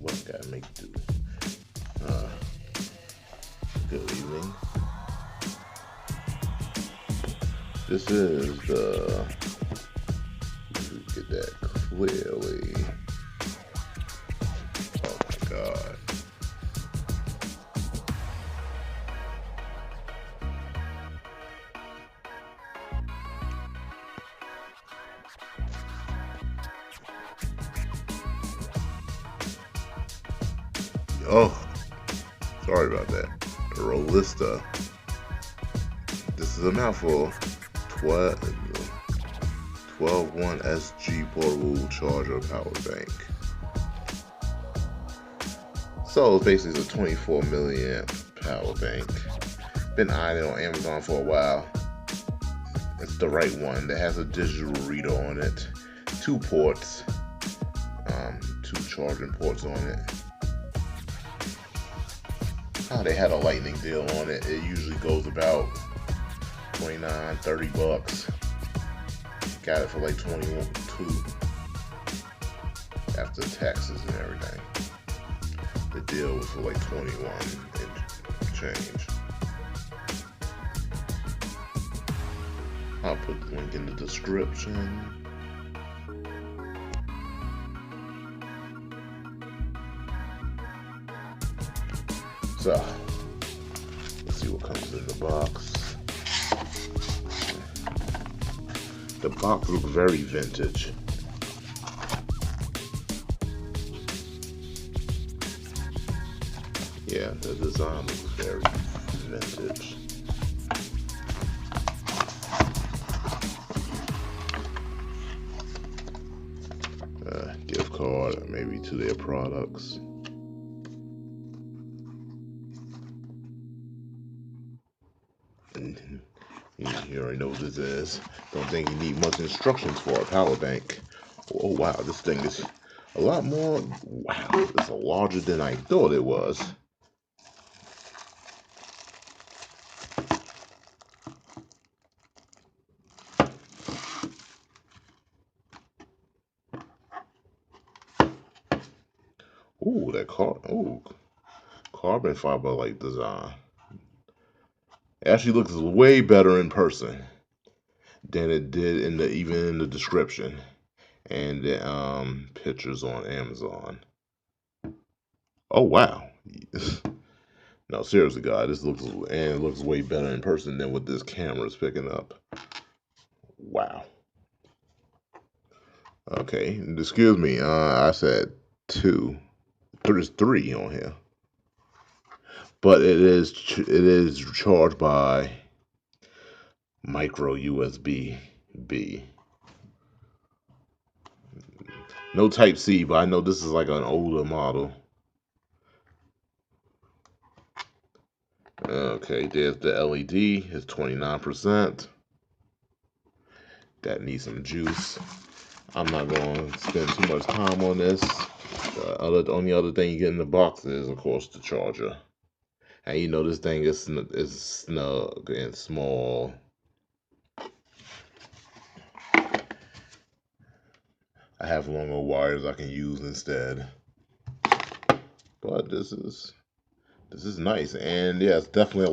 what I gotta make do. Uh, Good evening. This is the. Get that clearly. Oh my god. Oh, sorry about that. The Rolista. This is a mouthful. 12-1 SG portable charger power bank. So it's basically a 24 milliamp power bank. Been eyeing it on Amazon for a while. It's the right one that has a digital reader on it, two ports, two charging ports on it. They had a lightning deal on it. It usually goes about 29, 30 bucks. Got it for like 22 after taxes and everything. The deal was for like 21 and change. I'll put the link in the description. So, let's see what comes in the box. The box looks very vintage. Yeah, the design looks very vintage. Gift card, maybe to their products. You already know what this is. Don't think you need much instructions for a power bank. Oh wow, this thing is a lot more. Wow, it's larger than I thought it was. Ooh, carbon fiber like design. It actually looks way better in person than it did even in the description and the pictures on Amazon. Oh wow. No, seriously, guys, it looks way better in person than what this camera is picking up. Wow. Okay, excuse me. I said two. There's three on here, but it is charged by micro USB B. No Type C, but I know this is like an older model. Okay, there's the LED. It's 29%. That needs some juice. I'm not going to spend too much time on this. The only other thing you get in the box is, of course, the charger. And you know this thing is snug and small. I have longer wires I can use instead. But this is nice, and yeah, it's definitely